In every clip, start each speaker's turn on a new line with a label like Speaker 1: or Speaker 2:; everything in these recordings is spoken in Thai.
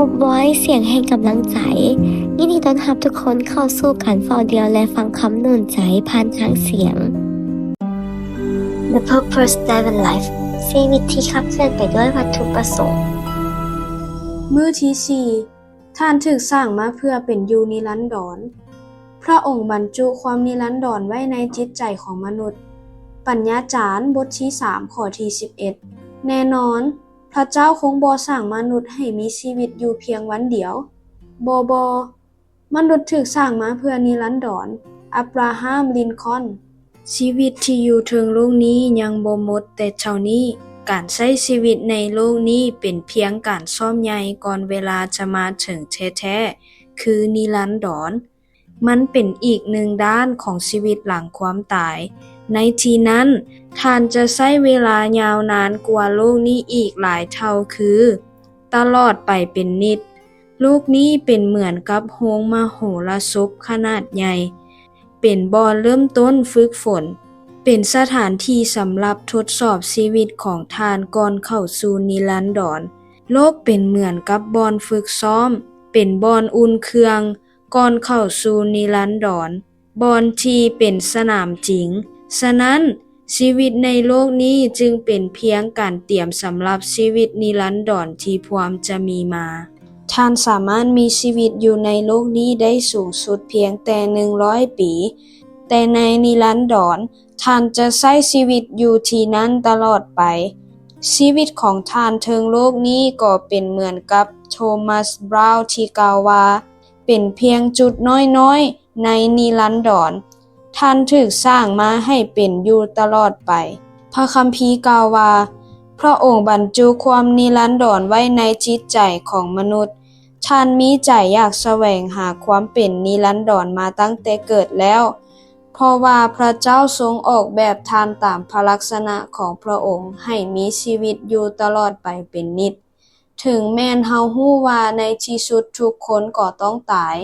Speaker 1: Hope Voice เสียงแห่งกำลังใจยินดีต้อนรับทุกคนเข้าสู่การเฝ้าเดียวและฟังคำหนุนใจผ่านทางเสียง The Purpose Driven Life ชีวิตที่ขับเคลื่อนไปด้วยวัตถุประสงค์
Speaker 2: มื้อที่ 4 ท่านถูกสร้างมาเพื่อเป็นอยู่นิรันดรพระองค์บรรจุความนิรันดรไว้ในจิตใจของมนุษย์ ปัญญาจารย์บทที่ 3 ข้อที่ 11 แน่นอนพระเจ้าคงบ่สร้างมนุษย์ให้มีชีวิตอยู่เพียงวันเดียวบ่มนุษย์ถูกสร้างมาเพื่อนิรันดรอับราฮัม ลินคอล์นชีวิตที่อยู่เทิงโลกนี้ยังบ่หมดแต่เท่านี้การใช้ชีวิตในโลกนี้เป็นเพียงการซ่อมใหญ่ก่อนเวลาจะมาถึงแท้ๆคือนิรันดรมันเป็นอีกหนึ่งด้านของชีวิตหลังความตายในที่นั้นท่านจะใช้เวลายาวนานกว่าโลกนี้อีกหลายเท่าคือตลอดไปเป็นนิจโลกนี้เป็นเหมือนกับโรงมโหรสพขนาดใหญ่เป็นบ่อนเริ่มต้นฝึกฝนเป็นสถานที่สำหรับทดสอบชีวิตของท่านก่อนเข้าสู่นิรันดรโลกเป็นเหมือนกับบ่อนฝึกซ้อมเป็นบ่อนอุ่นเครื่องก่อนเข้าสู่นิรันดรบ่อนที่เป็นสนามจริงฉะนั้นชีวิตในโลกนี้จึงเป็นเพียงการเตรียมสำหรับชีวิตนิรันดรที่พร้อมจะมีมาท่านสามารถมีชีวิตอยู่ในโลกนี้ได้สูงสุดเพียงแต่100 ปีแต่ในนิรันดรท่านจะใช้ชีวิตอยู่ที่นั้นตลอดไปชีวิตของท่านเทิงโลกนี้ก็เป็นเหมือนกับโทมัส บราวน์ที่กล่าวว่าเป็นเพียงจุดน้อยๆในนิรันดรท่านถูกสร้างมาให้เป็นอยู่ตลอดไปพระคัมภีร์กล่าวว่าพระองค์บรรจุความนิรันดรไว้ในจิตใจของมนุษย์ท่านมีใจอยากแสวงหาความเป็นนิรันดรมาตั้งแต่เกิดแล้วเพราะว่าพระเจ้าทรงออกแบบท่านตามพระลักษณะของพระองค์ให้มีชีวิตอยู่ตลอดไปเป็นนิจถึงแม้นเฮาฮู้ว่าในที่สุดทุกคนก็ต้องตาย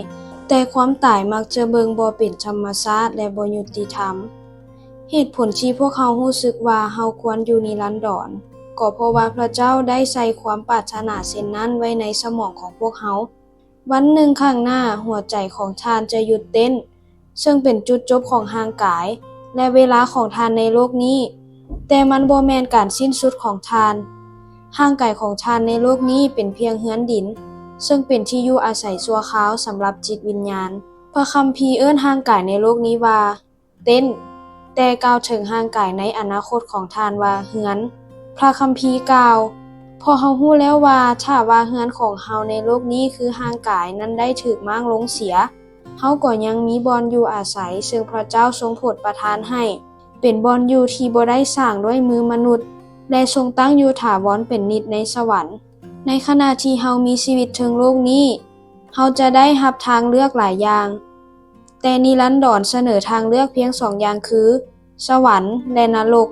Speaker 2: แต่ความตายมักจะเบิ่งบ่เป็นธรรมชาติและบ่ยุติธรรมเหตุผลที่พวกเฮารู้สึกว่าเฮาควรอยู่นิรันดรก็เพราะว่าพระเจ้าได้ใส่ความปรารถนาเช่นนั้นไว้ในสมองของพวกเฮาวันหนึ่งข้างหน้าหัวใจของท่านจะหยุดเต้นซึ่งเป็นจุดจบของร่างกายและเวลาของท่านในโลกนี้แต่มันบ่แม่นการสิ้นสุดของท่านร่างกายของท่านในโลกนี้เป็นเพียงเรือนดินซึ่งเป็นที่อยู่อาศัยชั่วคราวสำหรับจิตวิญญาณพระคัมภีร์เอิ้นร่างกายในโลกนี้ว่าเต้นแต่กล่าวถึงร่างกายในอนาคตของท่านว่าเรือนพระคัมภีร์กล่าวพอเฮาฮู้แล้วว่าถ้าว่าเรือนของเฮาในโลกนี้คือร่างกายนั้นได้ถูกม้างลงเสียเฮาก็ยังมีบ่อนอยู่อาศัยซึ่งพระเจ้าทรงโปรดประทานให้เป็นบ่อนอยู่ที่บ่ได้สร้างด้วยมือมนุษย์และทรงตั้งอยู่ถาวรเป็นนิจในสวรรค์ในขณะที่เฮามีชีวิตเทิงโลกนี้เฮาจะได้รับทางเลือกหลายอย่างแต่นิรันดรเสนอทางเลือกเพียง2อย่างคือสวรรค์และนรก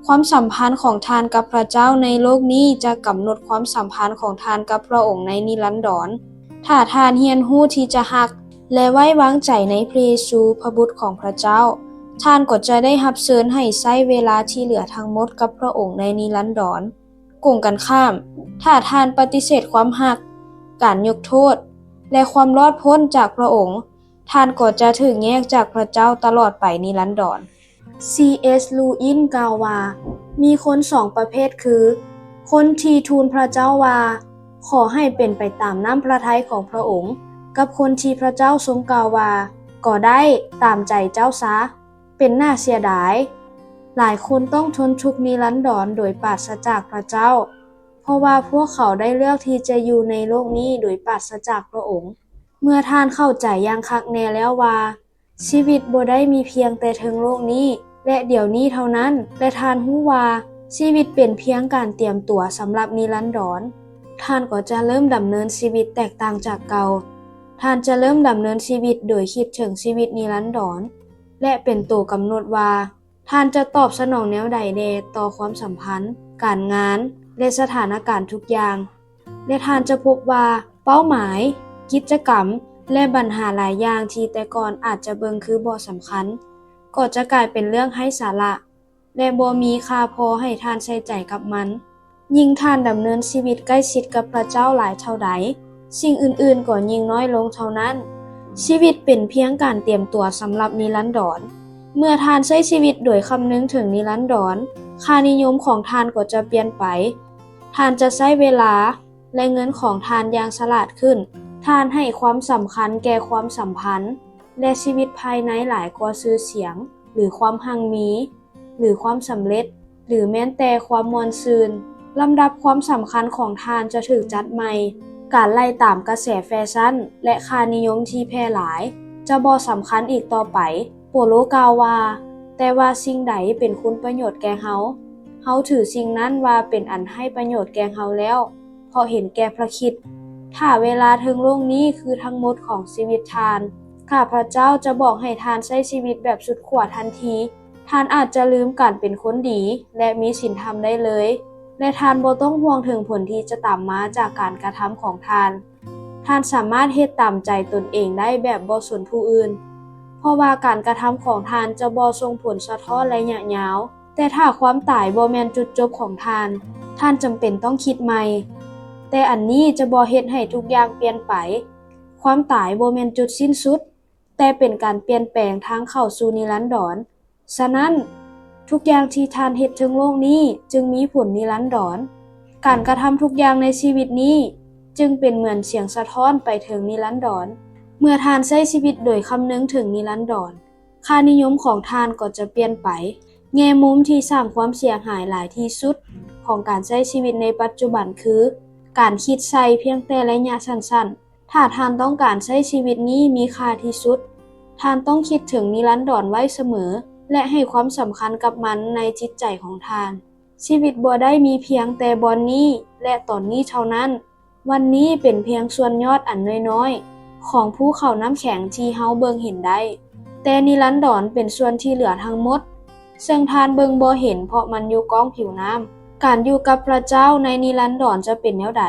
Speaker 2: ความสัมพันธ์ของท่านกับพระเจ้าในโลกนี้จะกำหนดความสัมพันธ์ของท่านกับพระองค์ในนิรันดรถ้าท่านเรียนรู้ที่จะรักและไว้วางใจในพระเยซูพระบุตรของพระเจ้าท่านก็จะได้รับเชิญให้ใช้เวลาที่เหลือทั้งหมดกับพระองค์ในนิรันดรกงกันข้ามถ้าท่านปฏิเสธความรักการยกโทษและความรอดพ้นจากพระองค์ท่านก็จะถูกแยกจากพระเจ้าตลอดไปนิรันดร C.S. ลูอินกล่าวว่ามีคน2ประเภทคือคนที่ทูลพระเจ้าว่าขอให้เป็นไปตามน้ำพระทัยของพระองค์กับคนที่พระเจ้าทรงกล่าวว่าก็ได้ตามใจเจ้าซะเป็นน่าเสียดายหลายคนต้องทนทุกข์นิรันดรโดยปราศจากพระเจ้าเพราะว่าพวกเขาได้เลือกที่จะอยู่ในโลกนี้โดยปราศจากพระองค์เมื่อท่านเข้าใจอย่างคักแน่แล้วว่าชีวิตบ่ได้มีเพียงแต่เทิงโลกนี้และเดี๋ยวนี้เท่านั้นและท่านรู้ว่าชีวิตเป็นเพียงการเตรียมตัวสำหรับนิรันดรท่านก็จะเริ่มดำเนินชีวิตแตกต่างจากเก่าท่านจะเริ่มดำเนินชีวิตโดยคิดถึงชีวิตนิรันดรและเป็นตัวกำหนดว่าท่านจะตอบสนองแนวใดแด่ต่อความสัมพันธ์การงานและสถานการณ์ทุกอย่างและท่านจะพบว่าเป้าหมายกิจกรรมและปัญหาหลายอย่างที่แต่ก่อนอาจจะเบิ่งคือบ่สำคัญก็จะกลายเป็นเรื่องไร้สาระและบ่มีค่าพอให้ท่านใส่ใจกับมันยิ่งท่านดำเนินชีวิตใกล้ชิดกับพระเจ้าหลายเท่าใด สิ่งอื่นๆก็ยิ่งน้อยลงเท่านั้นชีวิตเป็นเพียงการเตรียมตัวสำหรับนิรันดรเมื่อท่านใช้ชีวิตโดยคำนึงถึงนิรันดรค่านิยมของท่านก็จะเปลี่ยนไปท่านจะใช้เวลาและเงินของท่านอย่างฉลาดขึ้นท่านให้ความสำคัญแก่ความสัมพันธ์และชีวิตภายในหลายกว่าชื่อเสียงหรือความหั่งมีหรือความสำเร็จหรือแม้แต่ความม่วนซื่นลำดับความสำคัญของท่านจะถูกจัดใหม่การไล่ตามกระแสแฟชั่นและค่านิยมที่แพร่หลายจะบ่สำคัญอีกต่อไปโปโลกล่าวว่าแต่ว่าสิ่งใดเป็นคุณประโยชน์แก่เฮาถือสิ่งนั้นว่าเป็นอันให้ประโยชน์แก่เฮาแล้วเพราะเห็นแก่พระคริสต์ถ้าเวลาถึงโลกนี้คือทั้งหมดของชีวิตท่านข้าพระเจ้าจะบอกให้ท่านใช้ชีวิตแบบสุดขั้วทันทีท่านอาจจะลืมการเป็นคนดีและมีศีลธรรมได้เลยและท่านบ่ต้องห่วงถึงผลที่จะตามมาจากการกระทำของท่านท่านสามารถเฮ็ดตามใจตนเองได้แบบบ่สนผู้อื่นเพราะว่าการกระทำของท่านจะบ่ส่งผลสะท้อนระยะยาวแต่ถ้าความตายบ่แม่นจุดจบของท่านจำเป็นต้องคิดใหม่แต่อันนี้จะบ่เฮ็ดให้ทุกอย่างเปลี่ยนไปความตายบ่แม่นจุดสิ้นสุดแต่เป็นการเปลี่ยนแปลงทางเข้าสู่นิรันดรฉะนั้นทุกอย่างที่ท่านเฮ็ดถึงโลกนี้จึงมีผลนิรันดรการกระทำทุกอย่างในชีวิตนี้จึงเป็นเหมือนเสียงสะท้อนไปถึงนิรันดรเมื่อท่านใช้ชีวิตโดยคำนึงถึงนิรันดรค่านิยมของท่านก็จะเปลี่ยนไปแง่มุมที่สร้างความเสียหายหลายที่สุดของการใช้ชีวิตในปัจจุบันคือการคิดใส่เพียงแต่ระยะสั้นๆถ้าท่านต้องการใช้ชีวิตนี้มีค่าที่สุดท่านต้องคิดถึงนิรันดรไว้เสมอและให้ความสำคัญกับมันในจิตใจของท่านชีวิตบ่ได้มีเพียงแต่บอนนี้และตอนนี้เท่านั้นวันนี้เป็นเพียงส่วนยอดอันน้อยๆของภูเขาน้ำแข็งที่เฮาเบิ่งเห็นได้แต่นิรันดรเป็นส่วนที่เหลือทั้งหมดซึ่งท่านเบิ่งบ่เห็นเพราะมันอยู่ก้องผิวน้ำการอยู่กับพระเจ้าในนิรันดรจะเป็นแนวใด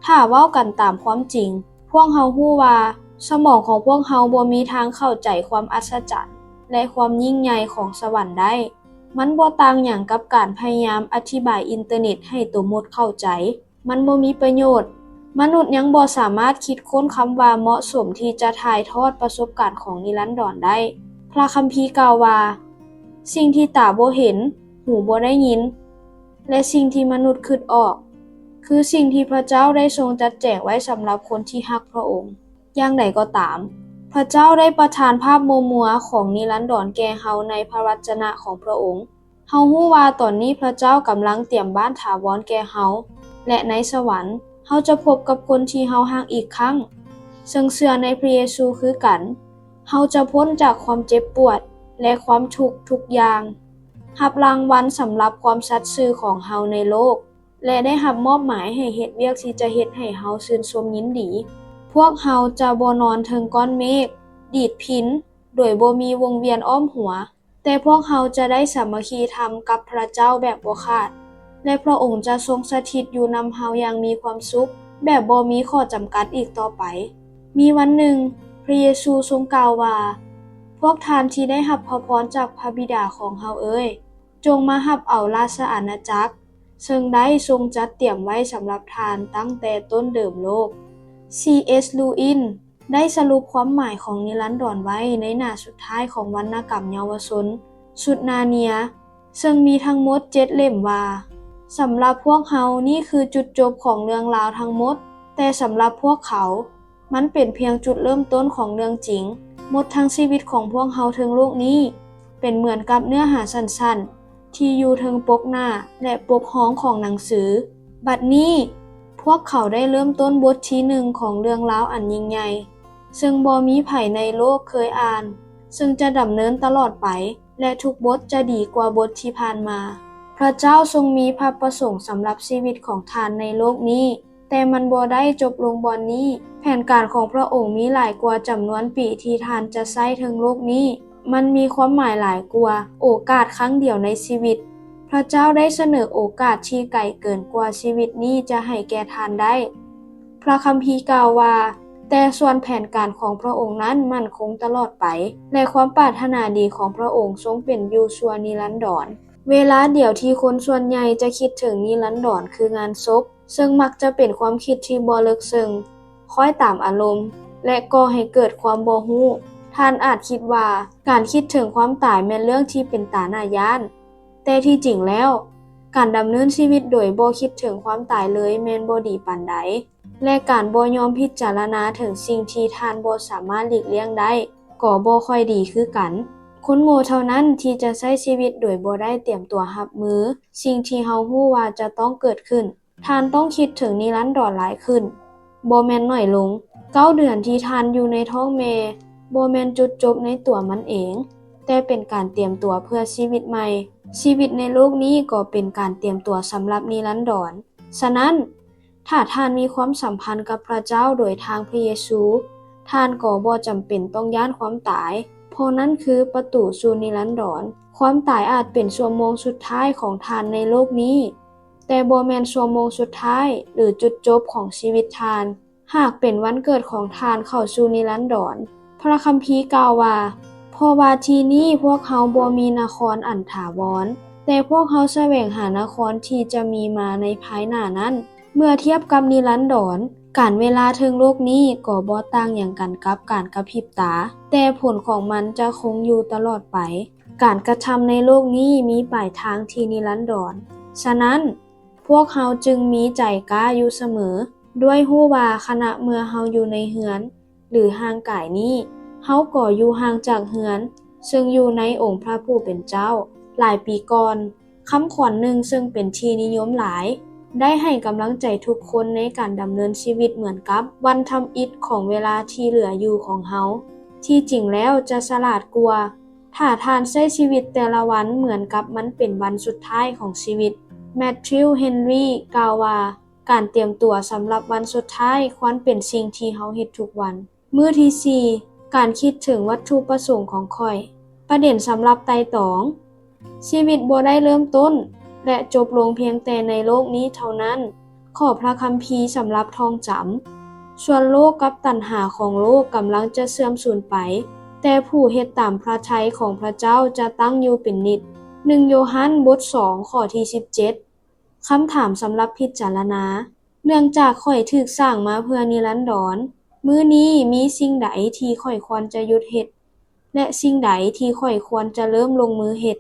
Speaker 2: ถ้าเว้ากันตามความจริงพวกเฮาฮู้ว่าสมองของพวกเฮาบ่มีทางเข้าใจความอัศจรรย์และความยิ่งใหญ่ของสวรรค์ได้มันบ่ต่างหยังกับการพยายามอธิบายอินเทอร์เน็ตให้ตัวมดเข้าใจมันบ่มีประโยชน์มนุษย์ยังบ่สามารถคิดค้นคำว่าเหมาะสมที่จะถ่ายทอดประสบการณ์ของนิรันดรได้พระคัมภีร์กล่าวว่าสิ่งที่ตาบ่เห็นหูบ่ได้ยินและสิ่งที่มนุษย์คิดออกคือสิ่งที่พระเจ้าได้ทรงจัดแจงไว้สำหรับคนที่รักพระองค์อย่างใดก็ตามพระเจ้าได้ประทานภาพมัวๆของนิรันดรแก่เฮาในพระวจนะของพระองค์เฮาฮู้ว่าตอนนี้พระเจ้ากำลังเตรียมบ้านถาวรแก่เฮาและในสวรรค์เฮาจะพบกับคนที่เฮาฮักอีกครั้งซึ่งเชื่อในพระเยซูคือกันเฮาจะพ้นจากความเจ็บปวดและความทุกข์ทุกอย่างรับรางวัลสำหรับความสัตย์ซื่อของเฮาในโลกและได้รับมอบหมายให้เฮ็ดเวียกที่จะเฮ็ดให้เฮาชื่นชมยินดีพวกเฮาจะบ่นอนเทิงก้อนเมฆดีดพินโดยบ่มีวงเวียนอ้อมหัวแต่พวกเฮาจะได้สามัคคีธรรมกับพระเจ้าแบบบ่ขาดและพระองค์จะทรงสถิตอยู่นำเฮาอย่างมีความสุขแบบบ่มีข้อจำกัดอีกต่อไปมีวันหนึ่งพระเยซูทรงกล่าวว่าพวกท่านที่ได้รับพระพรจากพระบิดาของเฮาเอ้ยจงมารับเอาราชอาณาจักรซึ่งได้ทรงจัดเตรียมไว้สำหรับท่านตั้งแต่ต้นเดิมโลกC.S. Lewis ได้สรุปความหมายของนิรันดรไว้ในหน้าสุดท้ายของวรรณกรรมเยาวชนสุดนาเนียซึ่งมีทั้งหมด7เล่มว่าสำหรับพวกเฮานี่คือจุดจบของเรื่องราวทั้งหมดแต่สำหรับพวกเขามันเป็นเพียงจุดเริ่มต้นของเรื่องจริงหมดทั้งชีวิตของพวกเฮาถึงโลกนี้เป็นเหมือนกับเนื้อหาสั้นๆที่อยู่ถึงปกหน้าและปกห้องของหนังสือบัดนี้พวกเขาได้เริ่มต้นบทที่1ของเรื่องราวอันยิ่งใหญ่ซึ่งบ่มีไผในโลกเคยอ่านซึ่งจะดำเนินตลอดไปและทุกบทจะดีกว่าบทที่ผ่านมาพระเจ้าทรงมีพระประสงค์สำหรับชีวิตของท่านในโลกนี้แต่มันบ่ได้จบลงบ่อนนี้แผนการของพระองค์มีหลายกว่าจำนวนปีที่ท่านจะใช้ถึงโลกนี้มันมีความหมายหลายกว่าโอกาสครั้งเดียวในชีวิตพระเจ้าได้เสนอโอกาสที่ไกลเกินกว่าชีวิตนี้จะให้แก่ท่านได้พระคัมภีร์กล่าวว่าแต่ส่วนแผนการของพระองค์นั้นมั่นคงตลอดไปและความปรารถนาดีของพระองค์ทรงเป็นอยู่ชั่วนิรันดรเวลาเดียวที่คนส่วนใหญ่จะคิดถึงนิรันดรคืองานศพซึ่งมักจะเป็นความคิดที่บ่ลึกซึ้ง คอยตามอารมณ์และก่อให้เกิดความบ่รู้ท่านอาจคิดว่าการคิดถึงความตายแม่นเรื่องที่เป็นตาน่าย้านแต่ที่จริงแล้วการดำเนินชีวิตโดยบ่คิดถึงความตายเลยแม่นบ่ดีปานใดและการบ่ยอมพิจารณาถึงสิ่งที่ท่านบ่สามารถหลีกเลี่ยงได้ก็บ่ค่อยดีคือกันคนโง่เท่านั้นที่จะใช้ชีวิตโดยบ่ได้เตรียมตัวรับมือสิ่งที่เรารู้ว่าจะต้องเกิดขึ้นท่านต้องคิดถึงนิรันดรหลายขึ้นบ่แม่นน้อยลง9 เดือนที่ท่านอยู่ในท้องแม่บ่แม่นจุดจบในตัวมันเองแต่เป็นการเตรียมตัวเพื่อชีวิตใหม่ชีวิตในโลกนี้ก็เป็นการเตรียมตัวสำหรับนิรันดรฉะนั้นถ้าท่านมีความสัมพันธ์กับพระเจ้าโดยทางพระเยซูท่านก็บ่จำเป็นต้องย้านความตายเพราะนั้นคือประตูสู่นิรันดรความตายอาจเป็นชั่วโมงสุดท้ายของท่านในโลกนี้แต่บ่แม่นชั่วโมงสุดท้ายหรือจุดจบของชีวิตท่านหากเป็นวันเกิดของท่านเข้าสู่นิรันดรพระคัมภีร์กล่าวว่าเพราะว่าที่นี้พวกเขาบ่มีนครอันถาวรแต่พวกเขาแสวงหานครที่จะมีมาในภายหน้านั้นเมื่อเทียบกับนิรันดรการเวลาถึงโลกนี้ก็บ่ต่างหยังกันกับการกระพริบตาแต่ผลของมันจะคงอยู่ตลอดไปการกระทำในโลกนี้มีปลายทางที่นิรันดรฉะนั้นพวกเขาจึงมีใจกล้าอยู่เสมอด้วยรู้ว่าขณะเมื่อเฮาอยู่ในเฮือนหรือห่างกายนี้เฮาก็อยู่ห่างจากเฮือนซึ่งอยู่ในองค์พระผู้เป็นเจ้าหลายปีก่อนคำขวัญหนึ่งซึ่งเป็นที่นิยมหลายได้ให้กำลังใจทุกคนในการดำเนินชีวิตเหมือนกับวันทำอิฐของเวลาที่เหลืออยู่ของเฮาที่จริงแล้วจะฉลาดกว่าถ้าท่านใช้ชีวิตแต่ละวันเหมือนกับมันเป็นวันสุดท้ายของชีวิตแมทธิว เฮนรีกล่าวว่าการเตรียมตัวสำหรับวันสุดท้ายควรเป็นสิ่งที่เฮาเฮ็ดทุกวันมื้อที่4การคิดถึงวัตถุประสงค์ของข้อยประเด็นสำหรับไต่ตองชีวิตบ่ได้เริ่มต้นและจบลงเพียงแต่ในโลกนี้เท่านั้นขอพระคัมภีร์สำหรับท่องจำส่วนโลกกับตัณหาของโลกกำลังจะเสื่อมสูญไปแต่ผู้เฮ็ดตามพระทัยของพระเจ้าจะตั้งอยู่เป็นนิจ1 โยฮันบท 2 ข้อที่ 17คำถามสำหรับพิจารณาเนื่องจากข้อยถูกสร้างมาเพื่อนิรันดรมื้อนี้มีสิ่งใดที่ข้อยควรจะหยุดเฮ็ดและสิ่งใดที่ข้อยควรจะเริ่มลงมือเฮ็ด